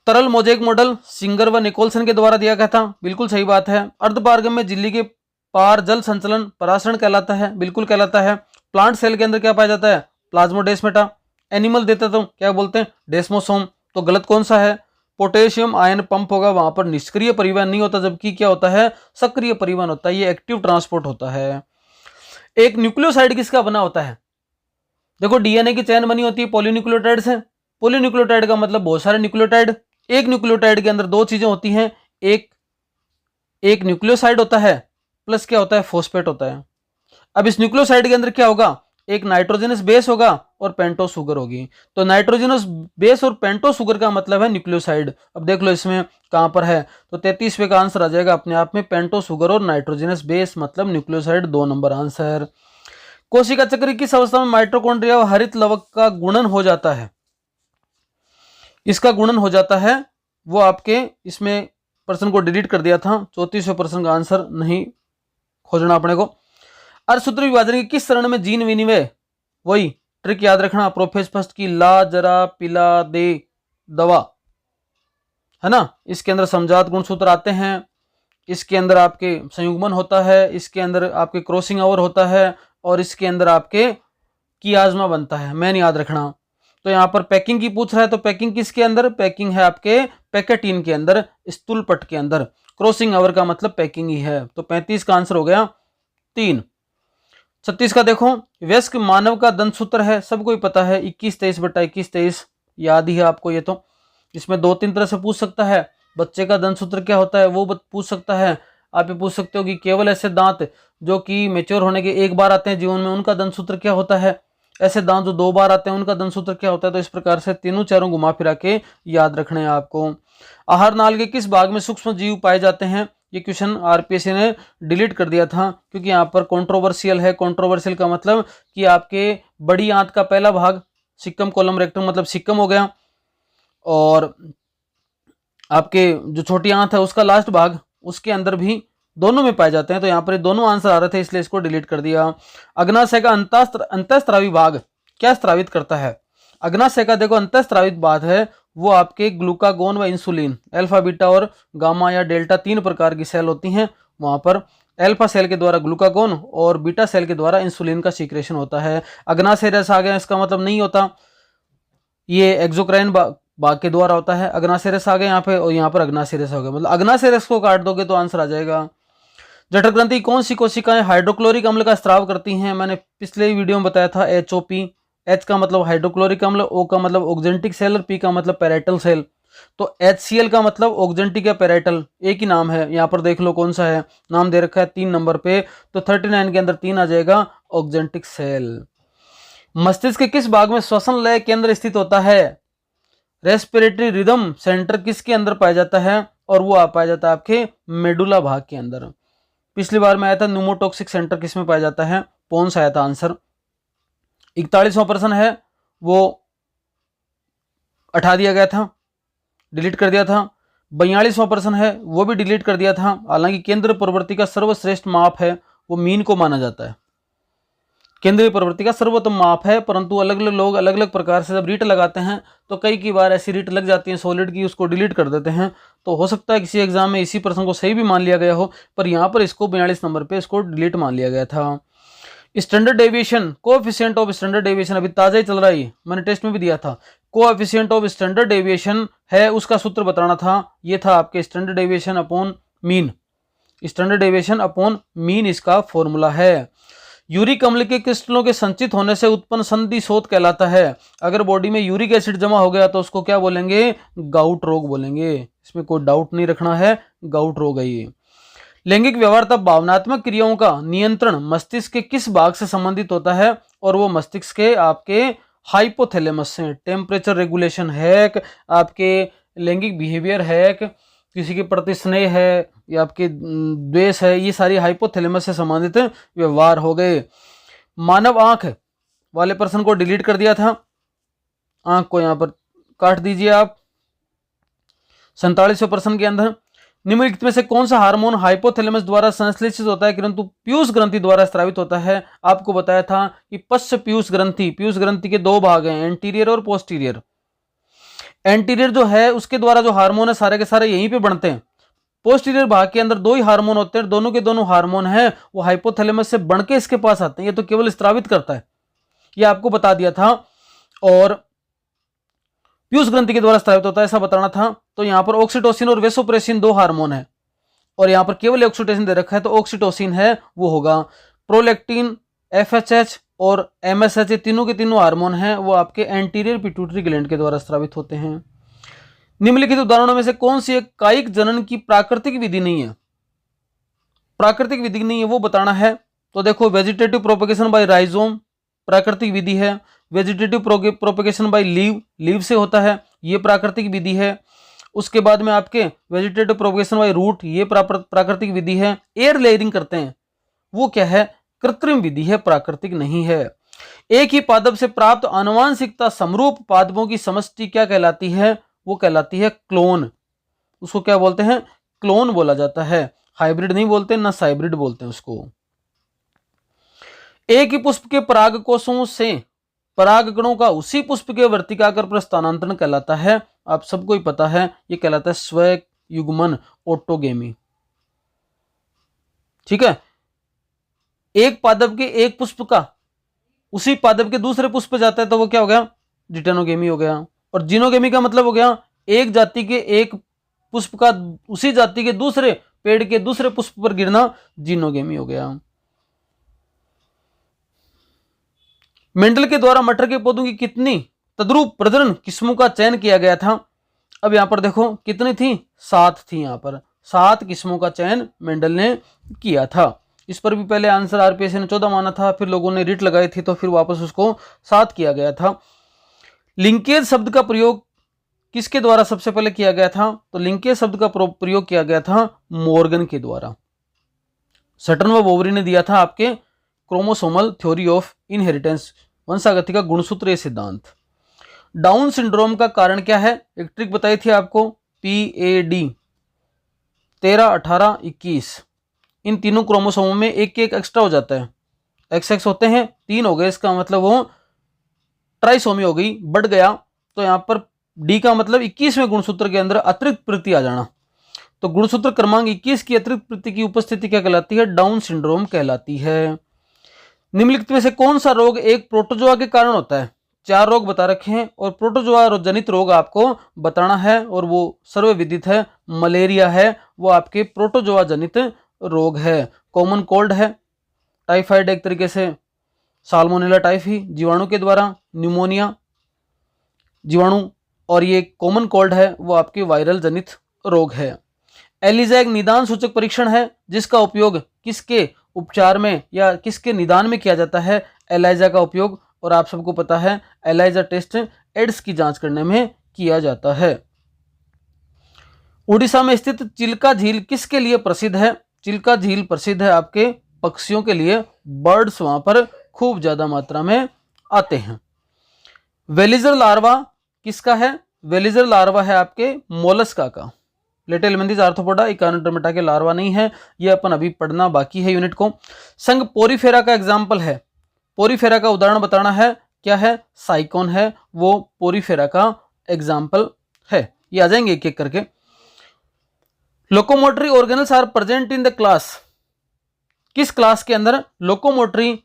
तरल मोजेक मॉडल सिंगर व निकोलसन के द्वारा दिया गया था, बिल्कुल सही बात है। अर्धपारगम्य झिल्ली के पार जल संचलन परासरण कहलाता है, बिल्कुल कहलाता है। प्लांट सेल के अंदर क्या पाया जाता है? प्लाज्मोडेस्माटा। एनिमल देते तो क्या बोलते हैं? डेस्मोसोम। तो गलत कौन सा है? पोटेशियम आयन पंप होगा, वहां पर निष्क्रिय परिवहन नहीं होता, जबकि क्या होता है? सक्रिय परिवहन होता है, ये एक्टिव ट्रांसपोर्ट होता है। एक न्यूक्लियोसाइड किसका बना होता है? देखो, डीएनए की चेन बनी होती है पॉलीन्यूक्लियोटाइड से। पॉलीन्यूक्लियोटाइड का मतलब बहुत सारे न्यूक्लियोटाइड। एक न्यूक्लियोटाइड के अंदर दो चीजें होती हैं, एक न्यूक्लियोसाइड होता है प्लस क्या होता है? फॉस्फेट होता है। अब इस न्यूक्लियोसाइड के अंदर क्या होगा? एक नाइट्रोजनस बेस होगा और पेंटोस शुगर होगी। तो नाइट्रोजनस बेस और पेंटोस शुगर का मतलब है न्यूक्लियोसाइड। अब देख लो इसमें कहां पर है, तो 33वें का आंसर आ जाएगा अपने आप में, पेंटोस शुगर और नाइट्रोजनस बेस मतलब न्यूक्लियोसाइड, 2 नंबर आंसर। कोशिका चक्र किस अवस्था में माइटोकॉन्ड्रिया और हरित लवक का गुणन हो जाता है? इसका गुणन हो जाता है वो आपके, इसमें प्रश्न को डिलीट कर दिया था, 34वें प्रश्न का आंसर नहीं खोजना अपने को। अर्धसूत्र विभाजन के किस चरण में जीन विनिमय, वही ट्रिक याद रखना, प्रोफेज फर्स्ट की ला जरा पिला दे दवा, है ना। इसके अंदर समजात गुणसूत्र आते हैं, इसके अंदर आपके संयुग्मन होता है, इसके अंदर आपके क्रॉसिंग ओवर होता है और इसके अंदर आपके कियाज्मा बनता है, मैन याद रखना। तो यहां पर पैकिंग की पूछ रहा है, तो पैकिंग किसके अंदर? पैकिंग है आपके पैकेटीन के अंदर, स्थूल पट के अंदर। क्रॉसिंग ओवर का मतलब पैकिंग ही है। तो 35 का आंसर हो गया 3। 36 का देखो, वयस्क मानव का दंतसूत्र है, सबको ही पता है 21-23/21-23, याद ही है आपको ये। तो इसमें 2-3 तरह से पूछ सकता है। बच्चे का दंतसूत्र क्या होता है वो पूछ सकता है। आप ये पूछ सकते हो कि केवल ऐसे दांत जो कि मैच्योर होने के एक बार आते हैं जीवन में, उनका दंतसूत्र क्या होता है? ऐसे दांत जो 2 बार आते हैं उनका दंतसूत्र क्या होता है? तो इस प्रकार से तीनों चारों घुमा फिरा के याद रखने हैं आपको। आहार नाल के किस भाग में सूक्ष्म जीव पाए जाते हैं? ये क्वेश्चन आरपीएससी ने डिलीट कर दिया था क्योंकि यहाँ पर कंट्रोवर्शियल है। कंट्रोवर्शियल का मतलब कि आपके बड़ी आंत का पहला भाग सिक्कम कोलम रेक्टम मतलब सिक्कम हो गया, और आपके जो छोटी आंत है उसका लास्ट भाग, उसके अंदर भी दोनों में पाए जाते हैं। तो यहाँ पर दोनों आंसर आ रहे थे इसलिए इसको डिलीट कर दिया। अग्नाशय का अंतःस्रावी भाग क्या स्रावित करता है? अग्नाशय का देखो अंतःस्रावित भाग है वो आपके ग्लूकागोन व इंसुलिन, अल्फा बीटा और गामा या डेल्टा 3 प्रकार की सेल होती हैं। वहां पर अल्फा सेल के द्वारा ग्लूकागोन और बीटा सेल के द्वारा इंसुलिन का सीक्रेशन होता है। अग्नाशय रस आ गया इसका मतलब नहीं होता ये एक्सोक्राइन भाग के द्वारा होता है। अग्नाशय रस आ गया यहाँ पे और यहाँ पर अग्नाशय रस हो गया, मतलब अग्नाशय रस को काट दोगे तो आंसर आ जाएगा। जठर ग्रंथि कौन सी कोशिकाएं हाइड्रोक्लोरिक अम्ल का स्राव करती हैं? मैंने पिछले वीडियो में बताया था HOP। H का मतलब हाइड्रोक्लोरिक अम्ल, O का मतलब ऑक्जेंटिक सेल और P का मतलब पैराइटल सेल। तो HCl का मतलब ऑक्जेंटिक या पैराइटल, एक ही नाम है। यहाँ पर देख लो कौन सा है, नाम दे रखा है 3 नंबर पे, तो 39 के अंदर 3 आ जाएगा, ऑक्जेंटिक सेल। मस्तिष्क के किस भाग में श्वसन लय केंद्र स्थित होता है? रेस्पिरेटरी रिदम सेंटर किसके अंदर पाया जाता है? और वो पाया जाता है आपके मेडुला भाग के अंदर। पिछली बार में आया था न्यूमोटॉक्सिक सेंटर किसमें पाया जाता है? पोन्स आया था आंसर। 41वां प्रश्न है वो हटा दिया गया था, डिलीट कर दिया था। 42वां प्रश्न है वो भी डिलीट कर दिया था। हालांकि केंद्र प्रवृत्ति का सर्वश्रेष्ठ माप है वो मीन को माना जाता है, केंद्रीय प्रवृत्ति का सर्वोत्तम माप है, परंतु अलग अलग लोग अलग अलग प्रकार से जब रीट लगाते हैं तो कई बार ऐसी रीट लग जाती है सॉलिड की, उसको डिलीट कर देते हैं। तो हो सकता है किसी एग्जाम में इसी प्रश्न को सही भी मान लिया गया हो, पर यहाँ पर इसको 42 नंबर पे इसको डिलीट मान लिया गया था। Standard deviation, coefficient of standard deviation अभी ताजा ही चल रहा है, मैंने टेस्ट में भी दिया था। कोएफिशिएंट ऑफ स्टैंडर्ड डेविएशन है, उसका सूत्र बताना था, ये था आपके standard deviation upon mean. Standard deviation upon mean इसका फॉर्मूला है। यूरिक अम्ल के क्रिस्टलों के संचित होने से उत्पन्न संधि शोथ कहलाता है। अगर बॉडी में यूरिक एसिड जमा हो गया तो उसको क्या बोलेंगे? गाउट रोग बोलेंगे। इसमें कोई डाउट नहीं रखना है, गाउट रोग है ये। लैंगिक व्यवहार तब भावनात्मक क्रियाओं का नियंत्रण मस्तिष्क के किस भाग से संबंधित होता है, और वो मस्तिष्क के आपके हाइपोथैलेमस से। टेम्परेचर रेगुलेशन है, आपके लैंगिक बिहेवियर है, किसी के प्रति स्नेह है या आपके द्वेष है, ये सारी हाइपोथैलेमस से संबंधित व्यवहार हो गए। मानव आंख वाले पर्सन को डिलीट कर दिया था, आंख को यहां पर काट दीजिए आप। 47% के अंदर निम्नलिखित में से कौन सा हार्मोन हाइपोथैलेमस द्वारा संश्लेषित होता है किंतु पीयूष ग्रंथि द्वारा स्रावित होता है। आपको बताया था कि पश्च पीयूष ग्रंथि के दो भाग हैं, एंटीरियर और पोस्टीरियर। एंटीरियर जो है उसके द्वारा जो हार्मोन है सारे के सारे यहीं पे बनते हैं। पोस्टीरियर भाग के अंदर दो ही हार्मोन होते हैं, दोनों के दोनों हार्मोन हैं वो हाइपोथैलेमस से बन के इसके पास आते हैं, ये तो केवल स्रावित करता है, ये आपको बता दिया था। और पीयूष ग्रंथि के द्वारा स्रावित होता है ऐसा बताना था। तो यहां पर ऑक्सीटोसिन और वेसोप्रेसिन दो हार्मोन है, और यहां पर केवल ऑक्सीटोसिन दे रखा है, तो ऑक्सीटोसिन है वो होगा। प्रोलैक्टिन, एफएचएच और एमएसएच, ये तीनों के तीनों हार्मोन हैं वो आपके एंटीरियर पिट्यूटरी ग्लैंड के द्वारा स्रावित होते हैं। निम्नलिखित उदाहरणों में से कौन सी एक कायिक जनन की प्राकृतिक विधि नहीं है, प्राकृतिक विधि नहीं है वो बताना है। तो देखो, वेजिटेटिव प्रोपेगेशन बाय राइजोम प्राकृतिक विधि है, वेजिटेटिव प्रोपेगेशन बाय लीव से होता है, ये प्राकृतिक विधि है। उसके बाद में आपके वेजिटेटिव प्रोपेगेशन बाय रूट, ये प्राकृतिक विधि है। एयर लेयरिंग करते हैं वो क्या है, कृत्रिम विधि है, प्राकृतिक नहीं है। एक ही पादप से प्राप्त आनुवांशिकता समरूप पादपों की समष्टि क्या कहलाती है, वो कहलाती है क्लोन। उसको क्या बोलते हैं, क्लोन बोला जाता है, हाइब्रिड नहीं बोलते ना साइब्रिड बोलते हैं उसको। एक ही पुष्प के परागकोशों से परागकणों का उसी पुष्प के वर्तिकाकर पर स्थानांतरण कहलाता है। आप सबको ही पता है ये कहलाता है स्वयुग्मन, ऑटोगेमी। ठीक है, एक पादप के एक पुष्प का उसी पादप के दूसरे पुष्प पे जाता है तो वो क्या हो गया, डिटेनोगेमी हो गया। और जीनोगेमी का मतलब हो गया एक जाति के एक पुष्प का उसी जाति के दूसरे पेड़ के दूसरे पुष्प पर गिरना, जीनोगेमी हो गया। मेंडल के द्वारा मटर के पौधों की कितनी तद्रुप प्रजनन किस्मों का चयन किया गया था। अब यहां पर देखो कितनी थी, 7 थी, यहां पर 7 किस्मों का चयन मेंडल ने किया था। इस पर भी पहले आंसर आरपीएससी ने 14 माना था, फिर लोगों ने रिट लगाई थी तो फिर वापस उसको 7 किया गया था। लिंकेज शब्द का प्रयोग किसके द्वारा सबसे पहले किया गया था, तो लिंकेज शब्द का प्रयोग किया गया था मॉर्गन के द्वारा। सटन व बोवरी ने दिया था आपके क्रोमोसोमल थ्योरी ऑफ इनहेरिटेंस, वंशागति का गुणसूत्र ये सिद्धांत। डाउन सिंड्रोम का कारण क्या है, एक ट्रिक बताई थी आपको, PAD 13, 18, 21, इन तीनों क्रोमोसोमों में एक एक एक्स्ट्रा हो जाता है, XX होते हैं 3 हो गए, इसका मतलब वो ट्राइसोमी हो गई, बढ़ गया। तो यहां पर D का मतलब 21वें गुणसूत्र के अंदर अतिरिक्त प्रति आ जाना, तो गुणसूत्र क्रमांक 21 की अतिरिक्त प्रति की उपस्थिति क्या कहलाती है, डाउन सिंड्रोम कहलाती है। निम्नलिखित में से कौन सा रोग एक प्रोटोजोआ के कारण होता है, 4 रोग बता रखे हैं और प्रोटोजोआ जनित रोग आपको बताना है, और वो सर्वविदित है, मलेरिया है, वो आपके प्रोटोजोआ जनित रोग है। कॉमन कोल्ड है, टाइफाइड एक तरीके से साल्मोनेला टाइफी जीवाणु के द्वारा, न्यूमोनिया जीवाणु, और ये कॉमन कोल्ड है वो आपके वायरल जनित रोग है। एलिजा एक निदान सूचक परीक्षण है जिसका उपयोग किसके उपचार में या किसके निदान में किया जाता है, एलाइजा का उपयोग, और आप सबको पता है एलाइजा टेस्ट एड्स की जांच करने में किया जाता है। उड़ीसा में स्थित चिल्का झील किसके लिए प्रसिद्ध है, चिल्का झील प्रसिद्ध है आपके पक्षियों के लिए, बर्ड्स वहां पर खूब ज्यादा मात्रा में आते हैं। वेलिजर लार्वा किसका है, वेलिजर लार्वा है आपके मोलस्का का, लेटेलमेंथिस आर्थ्रोपोडा इकानोडर्मेटा के लार्वा नहीं है, ये अपन अभी पढ़ना बाकी है यूनिट को। संघ पोरीफेरा का एग्जाम्पल है, पोरीफेरा का उदाहरण बताना है, क्या है, साइकोन है, वो पोरीफेरा का एग्जाम्पल है। ये आ जाएंगे एक एक करके। Locomotory organelles are present in the class, किस क्लास के अंदर लोकोमोटरी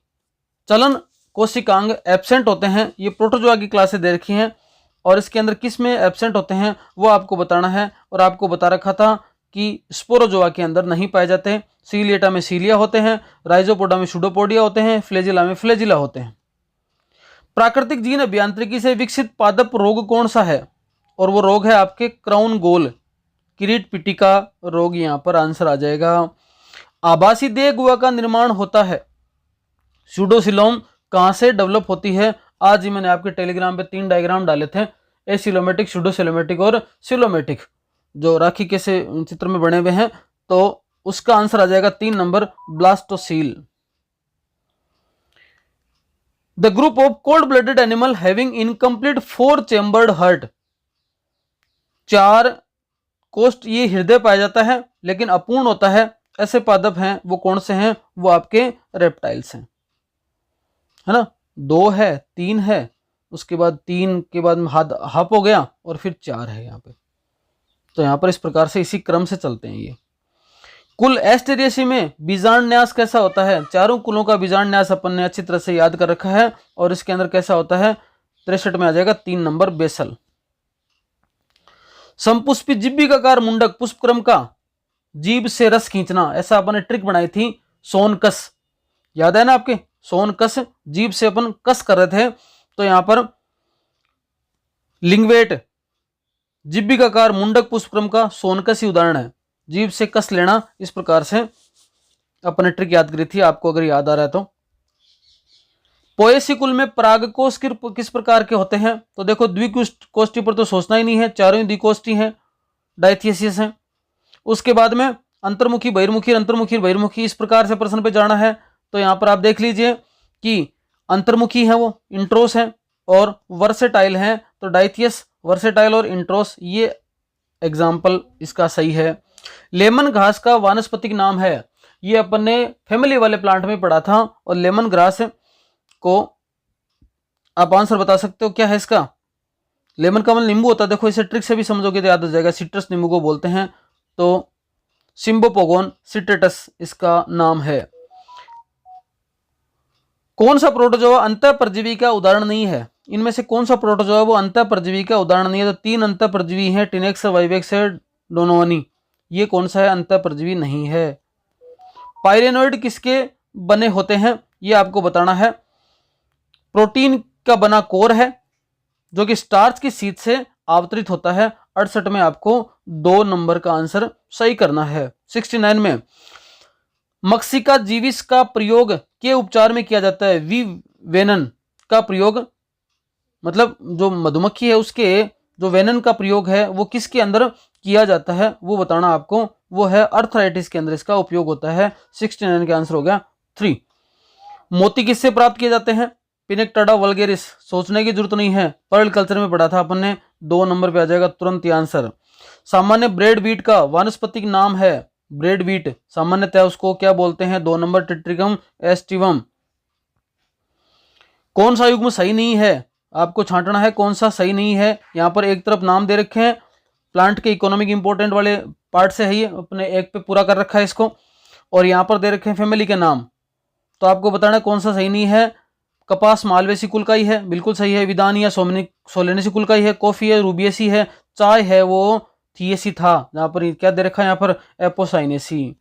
चलन कोशिकांग एब्सेंट होते हैं, ये प्रोटोजोआ की क्लास से दे रखी हैं, और इसके अंदर किस में एब्सेंट होते हैं वो आपको बताना है। और आपको बता रखा था कि स्पोरोजोआ के अंदर नहीं पाए जाते, सीलिएटा में सीलिया होते हैं, राइजोपोडा में सूडोपोडिया होते हैं, फ्लेजिला में फ्लेजिला होते हैं। प्राकृतिक जीन अभियांत्रिकी से विकसित पादप रोग कौन सा है, और वो रोग है आपके क्राउन गोल किरीट पिटिका रोग, यहां पर आंसर आ जाएगा। आभासी देह गुहा का निर्माण होता है। स्यूडोसिलोम कहां से डेवलप होती है? आज ही मैंने आपके टेलीग्राम पे 3 डायग्राम डाले थे, एसिलोमेटिक, स्यूडोसिलोमेटिक और सिलोमेटिक, जो राखी के से चित्र में बने हुए हैं। तो उसका आंसर आ जाएगा 3 number, blastocoel. The group of cold blooded animal having incomplete 4 chambered heart, 4 कोष्ठ ये हृदय पाया जाता है लेकिन अपूर्ण होता है, ऐसे पादप हैं वो कौन से हैं? वो आपके रेप्टाइल्स हैं, है ना। 2 है, 3 है, उसके बाद 3 के बाद हाफ हो गया और फिर 4 है यहाँ पे। तो यहाँ पर इस प्रकार से इसी क्रम से चलते हैं ये। कुल एस्टेरियसी में बीजांड कैसा होता है? चारों कुलों का बीजांड अपन ने अच्छी तरह से याद कर रखा है। और इसके अंदर कैसा होता है? 63 में आ जाएगा 3 नंबर, बेसल। संपुष्पी जिब्बिकाकार मुंडक पुष्पक्रम का जीभ से रस खींचना, ऐसा अपन ने ट्रिक बनाई थी, सोनकस, याद है ना आपके? सोनकस, जीभ से अपन कस कर रहे थे। तो यहां पर लिंगवेट जिब्बिकाकार मुंडक पुष्पक्रम का सोनकस ही उदाहरण है, जीभ से कस लेना। इस प्रकार से अपन ने ट्रिक याद करी थी, आपको अगर याद आ रहा है तो। पोएसी कुल में परागकोश किस प्रकार के होते हैं? तो देखो, द्विकोष्ठी पर तो सोचना ही नहीं है, चारों ही द्विकोष्ठी हैं, डायथियसिस हैं। उसके बाद में अंतर्मुखी, बहिर्मुखी, अंतर्मुखी, बहिर्मुखी, इस प्रकार से प्रश्न पे जाना है। तो यहां पर आप देख लीजिए कि अंतर्मुखी है वो इंट्रोस है और वर्सेटाइल है, तो डायथियस, वर्सेटाइल और इंट्रोस, ये एग्जाम्पल इसका सही है। लेमन घास का वानस्पतिक नाम है, ये अपन ने फैमिली वाले प्लांट में पढ़ा था। और लेमन ग्रास को आप आंसर बता सकते हो क्या है इसका? लेमन का मतलब नींबू होता है, देखो इसे ट्रिक से भी समझोगे तो याद हो जाएगा, सिट्रस नींबू को बोलते हैं। तो सिम्बोपोगोन सिट्रेटस इसका नाम है। कौन सा प्रोटोजोआ अंतः परजीवी का उदाहरण नहीं है? इनमें से कौन सा प्रोटोजोआ वो अंतः परजीवी का उदाहरण नहीं है? तो 3 अंतः परजीवी हैं, टिनेक्स, वाइवेक्स, डोनोवनी। ये कौन सा है? अंतः परजीवी नहीं है। पायरेनोइड किसके बने होते हैं? ये आपको बताना है। प्रोटीन का बना कोर है जो कि स्टार्च की शीट से आवृत होता है। 68 में आपको 2 नंबर का आंसर सही करना है। 69 में मक्सिका जीविस का प्रयोग के उपचार में किया जाता है? वी वेनन का प्रयोग, मतलब जो मधुमक्खी है उसके जो वेनन का प्रयोग है वो किसके अंदर किया जाता है वो बताना आपको। वो है अर्थराइटिस के अंदर इसका उपयोग होता है। 69 का आंसर हो गया 3। मोती किससे प्राप्त किए जाते हैं? पिनेक्टाडा वल्गेरिस, सोचने की जरूरत नहीं है, पर्ल कल्चर में पढ़ा था अपन ने। 2 नंबर पे आ जाएगा तुरंत ही आंसर। सामान्य ब्रेड वीट का वानस्पतिक नाम है? ब्रेड वीट सामान्यतः उसको क्या बोलते हैं? 2 नंबर टिट्रिकम एस्टिवम। कौन सा युग्म सही नहीं है? आपको छांटना है कौन सा सही नहीं है। यहां पर एक तरफ नाम दे रखे हैं, प्लांट के इकोनॉमिक इंपोर्टेंट वाले पार्ट से है, ये अपने एक पे पूरा कर रखा है इसको। और यहां पर दे रखे हैं फैमिली के नाम, तो आपको बताना है कौन सा सही नहीं है। कपास मालवेसी कुल का ही है, बिल्कुल सही है। विदानिया सोलेनेसी कुल का ही है। कॉफी है, रूबियसी है। चाय है वो थियेसी था, जहां पर क्या दे रखा है यहाँ पर? एपोसाइनेसी।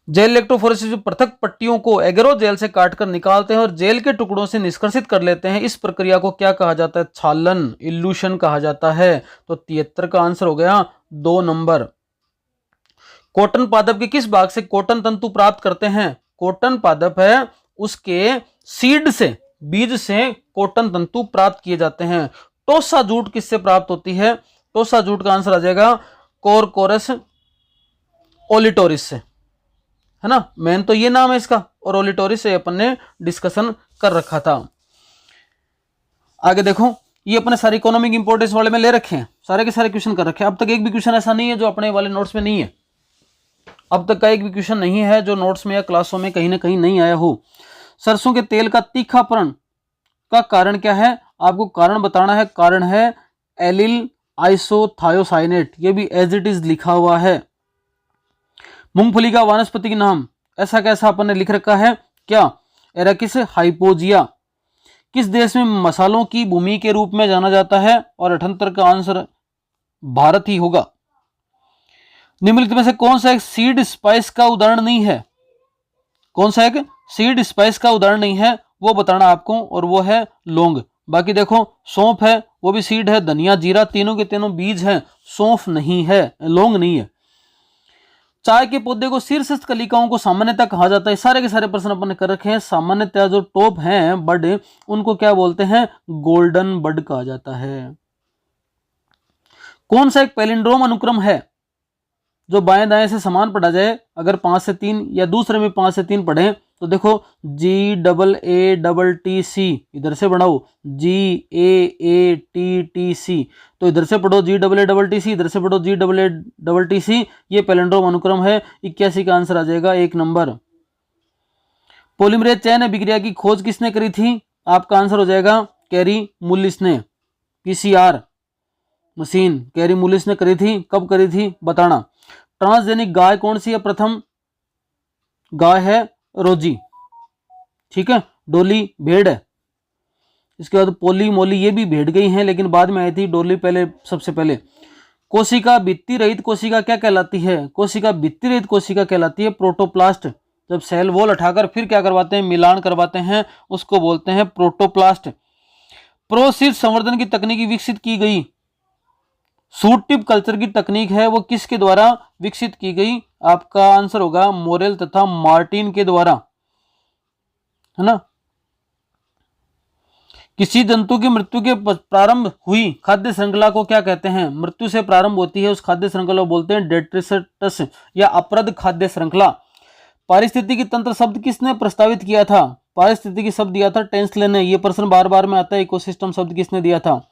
जेल इलेक्ट्रोफोरेसिस में पृथक पट्टियों को एगरो जेल से काटकर निकालते हैं और जेल के टुकड़ों से निष्कर्षित कर लेते हैं। इस प्रक्रिया को क्या कहा जाता है? छालन, इल्यूशन कहा जाता है। तो 73 का आंसर हो गया 2 नंबर। कॉटन पादप के किस भाग से कॉटन तंतु प्राप्त करते हैं? कॉटन पादप है उसके सीड से, बीज से कॉटन तंतु प्राप्त किए जाते हैं। टोसा जूट किससे प्राप्त होती है? टोसा जूट का आंसर आ जाएगा कोरकोरस ओलिटोरिस से, है ना। मेन तो ये नाम है इसका, और ओलिटोरिस से अपन ने डिस्कशन कर रखा था। आगे देखो, ये अपने सारे इकोनॉमिक इंपोर्टेंस वाले में ले रखे हैं, सारे के सारे क्वेश्चन कर रखे हैं। अब तक एक भी क्वेश्चन ऐसा नहीं है जो अपने वाले नोट्स में नहीं है। अब तक का एक भी क्वेश्चन नहीं है जो नोट्स में या क्लासों में कहीं ना कहीं नहीं आया हो। सरसों के तेल का तीखापन का कारण क्या है? आपको कारण बताना है। कारण है एलिल आइसोथायोसाइनेट, ये भी एज इट इज लिखा हुआ है। मूंगफली का वानस्पतिक नाम ऐसा कैसा अपन ने लिख रखा है क्या? एराकिस हाइपोजिया। किस देश में मसालों की भूमि के रूप में जाना जाता है? और 78 का आंसर भारत ही होगा। निम्नलिखित में से कौन सा एक सीड स्पाइस का उदाहरण नहीं है? कौन सा एक सीड स्पाइस का उदाहरण नहीं है वो बताना आपको, और वो है लौंग। बाकी देखो, सौंफ है वो भी सीड है, धनिया, जीरा, तीनों के तीनों बीज हैं। सौंफ नहीं है, लौंग नहीं है। चाय के पौधे को शीर्षस्थ कलिकाओं को सामान्यतः कहा जाता है। सारे के सारे प्रश्न अपन ने कर रखे हैं। सामान्यतः जो टॉप हैं बर्ड उनको क्या बोलते हैं? गोल्डन बर्ड कहा जाता है। कौन सा एक पैलिंड्रोम अनुक्रम है जो बाएं दाएं से समान पढ़ा जाए? अगर 5 से 3 या दूसरे में 5 से 3 पढ़े तो देखो GAATTC इधर से बढ़ाओ GAATTC, तो इधर से पढ़ो GAATTC, इधर से पढ़ो GAATTC। ये पैलिंड्रोम अनुक्रम है। 81 का आंसर आ जाएगा 1 नंबर। पॉलीमरेज चेन अभिक्रिया की खोज किसने करी थी? आपका आंसर हो जाएगा कैरी मुलिस ने। PCR मशीन कैरी मुलिस ने करी थी। कब करी थी बताना। ट्रांसजेनिक गाय कौन सी है? प्रथम गाय है रोजी, ठीक है। डोली भेड़ है। इसके बाद पोली मोली ये भी भेड़ गई हैं, लेकिन बाद में आई थी। डोली पहले, सबसे पहले। कोशिका भित्ति रहित कोशिका क्या कहलाती है? कोशिका भित्ति रहित कोशिका कहलाती है प्रोटोप्लास्ट। जब सेल वॉल हटाकर फिर क्या करवाते हैं? मिलान करवाते हैं, उसको बोलते हैं प्रोटोप्लास्ट। प्रोशीर संवर्धन की तकनीकी विकसित की गई। सूट टिप कल्चर की तकनीक है वो किसके द्वारा विकसित की गई? आपका आंसर होगा मोरेल तथा मार्टिन के द्वारा, है ना। किसी जंतु की मृत्यु के प्रारंभ हुई खाद्य श्रृंखला को क्या कहते हैं? मृत्यु से प्रारंभ होती है उस खाद्य श्रृंखला को बोलते हैं डेट्रिटस या अप्रद खाद्य श्रृंखला। पारिस्थितिकी तंत्र शब्द किसने प्रस्तावित किया था? पारिस्थितिकी शब्द दिया था टेंसले ने। यह प्रश्न बार बार में आता है। इकोसिस्टम शब्द किसने दिया था?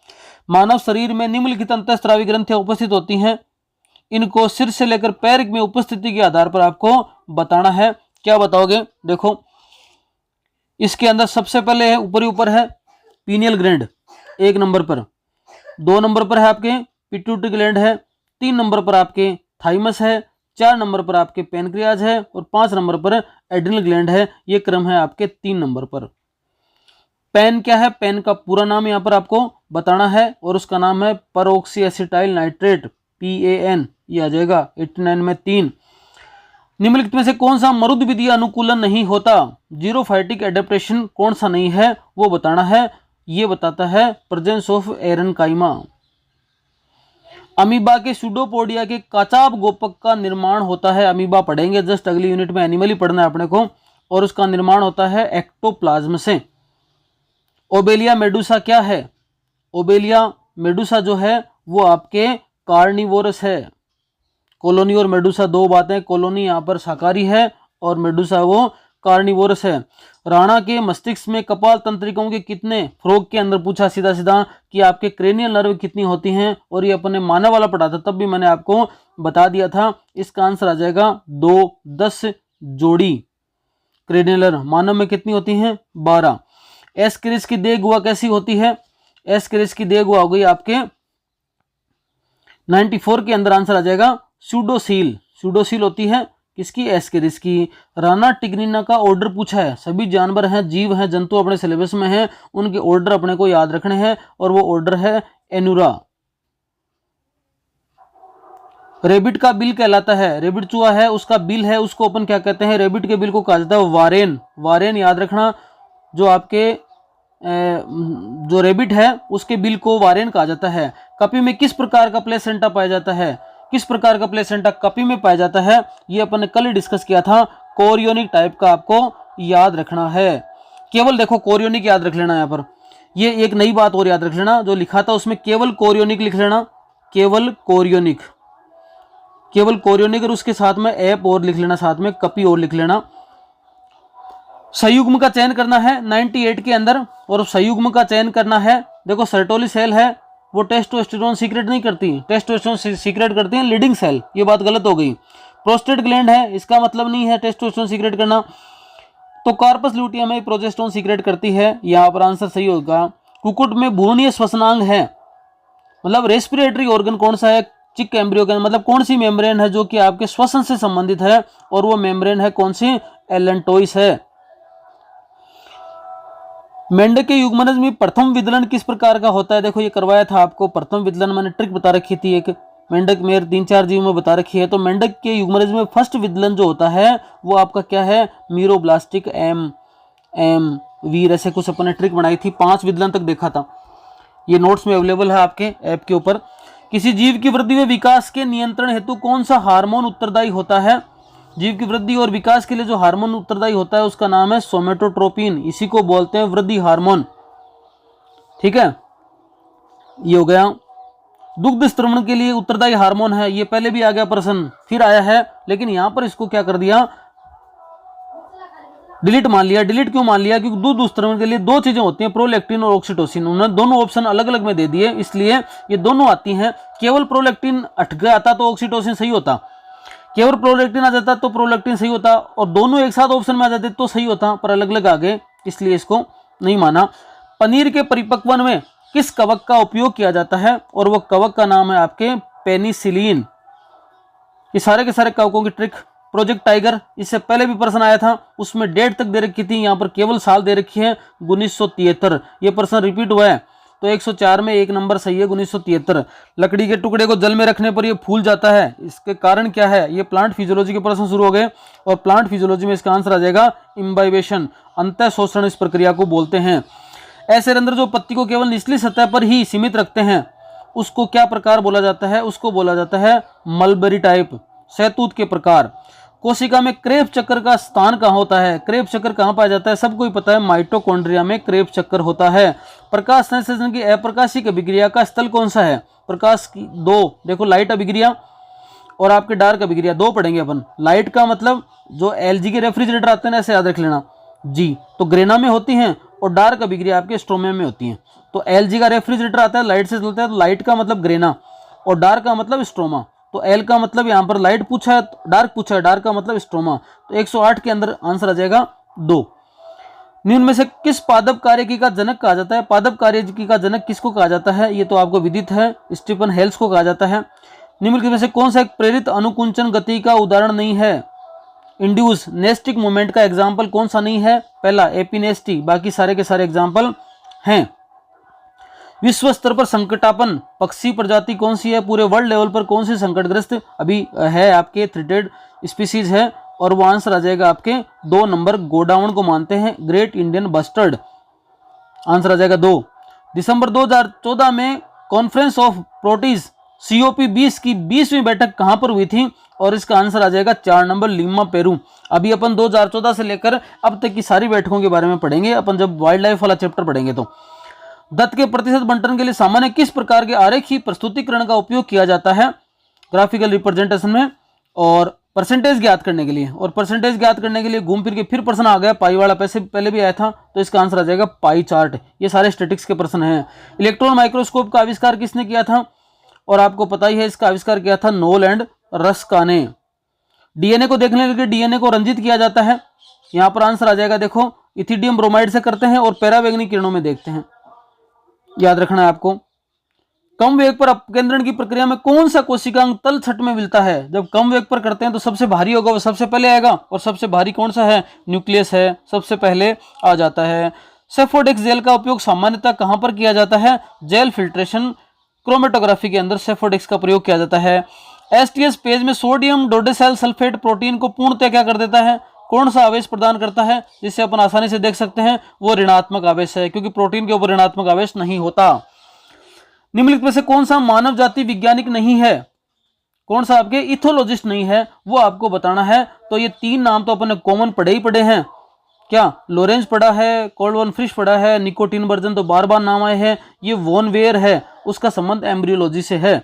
मानव शरीर में निम्नलिखित अंतःस्रावी ग्रंथियां उपस्थित होती हैं। इनको सिर से लेकर पैर में उपस्थिति के आधार पर आपको बताना है। क्या बताओगे? देखो इसके अंदर सबसे पहले है ऊपर है पीनियल ग्लैंड 1 नंबर पर, 2 नंबर पर है आपके पिट्यूटरी ग्लैंड है, 3 नंबर पर आपके थाइमस है, 4 नंबर पर आपके पैनक्रियाज है और 5 नंबर पर एड्रिनल ग्लैंड है। ये क्रम है आपके 3 नंबर पर। पेन क्या है? पेन का पूरा नाम यहाँ पर आपको बताना है और उसका नाम है परऑक्सी एसिटाइल नाइट्रेट, PAN। ये आ जाएगा 89 में 3। निम्नलिखित में से कौन सा मरुद विधि अनुकूलन नहीं होता? जीरोफाइटिक एडेप्टेशन कौन सा नहीं है वो बताना है। ये बताता है प्रेजेंस ऑफ एरनकाइमा। अमीबा के सूडोपोडिया के काचाब गोपक का निर्माण होता है। अमीबा पढ़ेंगे जस्ट अगली यूनिट में, एनिमल ही पढ़ना है अपने को। और उसका निर्माण होता है एक्टोप्लाज्म से। ओबेलिया मेडुसा क्या है? ओबेलिया मेडुसा जो है वो आपके कार्निवोरस है। कॉलोनी और मेडुसा दो बातें। कॉलोनी यहाँ पर शाकाहारी है और मेडुसा वो कार्निवोरस है। राणा के मस्तिष्क में कपाल तंत्रिकाओं के कितने? फ्रॉग के अंदर पूछा सीधा सीधा कि आपके क्रेनियल नर्व कितनी होती हैं, और ये अपने मानव वाला पढ़ा था तब भी मैंने आपको बता दिया था। इसका आंसर आ जाएगा 10 जोड़ी क्रेनियल नर्व। मानव में कितनी होती हैं? 12। एस क्रिस की देह गुहा कैसी होती है? एस क्रिस की देह गुहा हो गई आपके 94 के अंदर आंसर आ जाएगा सूडोसील। सूडोसील होती है किसकी? एस्केरिस की। राना टिग्रिना का ऑर्डर पूछा है। सभी जानवर हैं, जीव हैं, जंतु अपने सिलेबस में हैं, उनके ऑर्डर अपने को याद रखने हैं और वो ऑर्डर है एनुरा। रेबिट का बिल कहलाता है। रेबिट चूहा है उसका बिल है, उसको अपन क्या कहते हैं? रेबिट के बिल को कहा जाता है वारेन। वारेन याद रखना। जो आपके जो रेबिट है उसके बिल को वारेन कहा जाता है। कपी में किस प्रकार का प्लेसेंटा पाया जाता है? किस प्रकार का प्लेसेंटा कपी में पाया जाता है? ये अपन ने कल ही डिस्कस किया था। कोरियोनिक टाइप का आपको याद रखना है। केवल देखो कोरियोनिक याद रख लेना। यहाँ पर ये एक नई बात और याद रख लेना, जो लिखा था उसमें केवल कोरियोनिक लिख लेना। केवल कोरियोनिक, केवल कोरियोनिक, और उसके साथ में एप और लिख लेना, साथ में कपी और लिख लेना। संयुग्म का चयन करना है 98 के अंदर, और संयुग्म का चयन करना है। देखो सर्टोली सेल है वो टेस्टोस्टेरोन सीक्रेट नहीं करती, टेस्टोस्टेरोन सीक्रेट करती है लीडिंग सेल। ये बात गलत हो गई। प्रोस्टेट ग्लैंड है, इसका मतलब नहीं है टेस्टोस्टेरोन सीक्रेट करना। तो कार्पस ल्यूटियम में प्रोजेस्टेरोन सीक्रेट करती है। यहाँ पर आंसर सही होगा। कुकुट में भ्रूणीय श्वसनांग है, मतलब रेस्पिरेटरी ऑर्गन कौन सा है? चिक एम्ब्रियो का मतलब कौन सी मेम्ब्रेन है जो कि आपके श्वसन से संबंधित है? और वो मेम्ब्रेन है कौन सी? एलेंटोइस है। मेंढक के युग्मनज में प्रथम विदलन किस प्रकार का होता है? देखो ये करवाया था आपको प्रथम विदलन, मैंने ट्रिक बता रखी थी एक। मेंढक में 3-4 जीव में बता रखी है। तो मेंढक के युग्मनज में फर्स्ट विदलन जो होता है वो आपका क्या है? मीरोब्लास्टिक एम वीर, ऐसे कुछ अपन ने ट्रिक बनाई थी। 5 विदलन तक देखा था। ये नोट्स में अवेलेबल है आपके ऐप के ऊपर। किसी जीव की वृद्धि व विकास के नियंत्रण हेतु कौन सा हार्मोन उत्तरदायी होता है? जीव की वृद्धि और विकास के लिए जो हार्मोन उत्तरदायी होता है उसका नाम है सोमेटोट्रोपिन, इसी को बोलते हैं वृद्धि हार्मोन। ठीक है, ये हो गया। दुग्ध स्त्रवण के लिए उत्तरदायी हार्मोन है, ये पहले भी आ गया प्रश्न, फिर आया है, लेकिन यहां पर इसको क्या कर दिया, डिलीट मान लिया। डिलीट क्यों मान लिया? क्योंकि दूध स्त्रवण के लिए दो चीजें होती हैं, प्रोलैक्टिन और ऑक्सीटोसिन, उन्होंने दोनों ऑप्शन अलग अलग में दे दिए, इसलिए ये दोनों आती हैं। केवल प्रोलैक्टिन हट गया आता तो ऑक्सीटोसिन सही होता, केवल प्रोलैक्टिन आ जाता तो प्रोलैक्टिन सही होता, और दोनों एक साथ ऑप्शन में आ जाते तो सही होता, पर अलग अलग आ गए, इसलिए इसको नहीं माना। पनीर के परिपक्वन में किस कवक का उपयोग किया जाता है? और वो कवक का नाम है आपके पेनिसिलिन। ये सारे के सारे कवकों की ट्रिक। प्रोजेक्ट टाइगर, इससे पहले भी प्रश्न आया था, उसमें डेट तक दे रखी थी, यहाँ पर केवल साल दे रखी है 1973। ये प्रश्न रिपीट हुआ है, तो 104 में एक नंबर सही है 1973। लकड़ी के टुकड़े को जल में रखने पर यह फूल जाता है, इसके कारण क्या है? ये प्लांट फिजियोलॉजी के प्रश्न शुरू हो गए, और प्लांट फिजियोलॉजी में इसका आंसर आ जाएगा इम्बाइबेशन, अंतः शोषण इस प्रक्रिया को बोलते हैं। ऐसे रंध्र जो पत्ती को केवल निचली सतह पर ही सीमित रखते हैं, उसको क्या प्रकार बोला जाता है? उसको बोला जाता है मलबरी टाइप, शहतूत के प्रकार। कोशिका में क्रेब चक्र का स्थान कहाँ होता है? क्रेब चक्र कहाँ पाया जाता है? सबको ही पता है, माइटोकॉन्ड्रिया में क्रेब चक्र होता है। प्रकाश संश्लेषण की अप्रकाशिक अभिक्रिया का स्थल कौन सा है? प्रकाश की दो, देखो लाइट अभिक्रिया और आपके डार्क अभिक्रिया, दो पढ़ेंगे अपन। लाइट का मतलब जो एलजी के रेफ्रिजरेटर आते हैं ना, ऐसे याद रख लेना जी, तो ग्रेना में होती हैं, और डार्क अभिक्रिया आपके स्ट्रोमा में होती हैं। तो एलजी का रेफ्रिजरेटर आता है, लाइट से चलता है, तो लाइट का मतलब ग्रेना और डार्क का मतलब स्ट्रोमा। तो एल का मतलब यहाँ पर लाइट पूछा है, डार्क पूछा है, डार्क का मतलब स्ट्रोमा। तो 108 के अंदर आंसर आ जाएगा 2। निम्न में से किस पादप कार्यकी का जनक कहा जाता है? पादप कार्यकी का जनक किसको कहा जाता है? ये तो आपको विदित है, स्टीफन हेल्स को कहा जाता है। निम्नलिखित में से कौन सा एक प्रेरित अनुकुंचन गति का उदाहरण नहीं है? इंड्यूस नेस्टिक मूवमेंट का एग्जाम्पल कौन सा नहीं है? पहला एपिनेस्टी, बाकी सारे के सारे एग्जाम्पल हैं। विश्व स्तर पर संकटापन पक्षी प्रजाति कौन सी है? पूरे वर्ल्ड लेवल पर कौन सी संकटग्रस्त अभी है? आपके थ्रेटेड स्पीसीज है, और वो आंसर आ जाएगा आपके 2 नंबर, गोडाउन को मानते हैं, ग्रेट इंडियन बस्टर्ड, आंसर आ जाएगा 2। दिसंबर 2014 में कॉन्फ्रेंस ऑफ प्रोटीज COP20 की 20वीं बैठक कहां पर हुई थी? और इसका आंसर आ जाएगा 4 नंबर, लीमा पेरू। अभी अपन 2014 से लेकर अब तक की सारी बैठकों के बारे में पढ़ेंगे अपन, जब वाइल्ड लाइफ वाला चैप्टर पढ़ेंगे। तो दत्त के प्रतिशत बंटन के लिए सामान्य किस प्रकार के आरेखीय प्रस्तुतिकरण का उपयोग किया जाता है? ग्राफिकल रिप्रेजेंटेशन में। और परसेंटेज ज्ञात करने के लिए, और परसेंटेज ज्ञात करने के लिए घूम फिर के फिर प्रश्न आ गया पाई वाला, पैसे पहले भी आया था, तो इसका आंसर आ जाएगा पाई चार्ट। ये सारे स्टैटिक्स के प्रश्न हैं। इलेक्ट्रॉन माइक्रोस्कोप का आविष्कार किसने किया था? और आपको पता ही है, इसका आविष्कार किया था नोल एंड रस्का ने। डीएनए को देखने के लिए डीएनए को रंजित किया जाता है, यहां पर आंसर आ जाएगा, देखो इथिडियम ब्रोमाइड से करते हैं और पैरावैगनी किरणों में देखते हैं, याद रखना है आपको। कम वेग पर अपकेंद्रण की प्रक्रिया में कौन सा कोशिकांग तल छट में मिलता है? जब कम वेग पर करते हैं तो सबसे भारी होगा, वो सबसे पहले आएगा, और सबसे भारी कौन सा है? न्यूक्लियस है, सबसे पहले आ जाता है। सेफोडेक्स जेल का उपयोग सामान्यतः कहां पर किया जाता है? जेल फिल्ट्रेशन क्रोमेटोग्राफी के अंदर सेफोडेक्स का प्रयोग किया जाता है। एसटीएस पेज में सोडियम डोडेसेल सल्फेट प्रोटीन को पूर्णतः क्या कर देता है? कौन सा आवेश प्रदान करता है, जिससे अपन आसानी से देख सकते हैं? वो ऋणात्मक आवेश है, क्योंकि प्रोटीन के ऊपर ऋणात्मक आवेश नहीं होता। निम्नलिखित में से कौन सा मानव जाति वैज्ञानिक नहीं है? कौन सा आपके इथोलॉजिस्ट नहीं है, वो आपको बताना है। तो ये 3 नाम तो अपन ने कॉमन पढ़े ही पढ़े हैं। क्या? लोरेंज पढ़ा है, कोल्डवन फ्रिश पढ़ा है, निकोटीन वर्जन तो बार बार नाम आए हैं। ये वॉन वेयर है, उसका संबंध एम्ब्रियोलॉजी से है,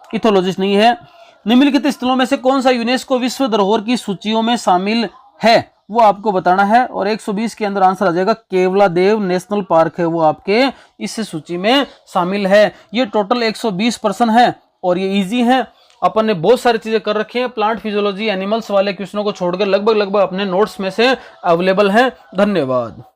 इथोलॉजिस्ट नहीं है। निम्नलिखित स्थलों में से कौन सा यूनेस्को विश्व धरोहर की सूचियों में शामिल है, वो आपको बताना है। और 120 के अंदर आंसर आ जाएगा केवलादेव नेशनल पार्क है, वो आपके इस सूची में शामिल है। ये टोटल 120 प्रश्न है, और ये इजी है। अपन ने बहुत सारी चीजें कर रखी हैं, प्लांट फिजियोलॉजी एनिमल्स वाले क्वेश्चनों को छोड़कर लगभग अपने नोट्स में से अवेलेबल हैं। धन्यवाद।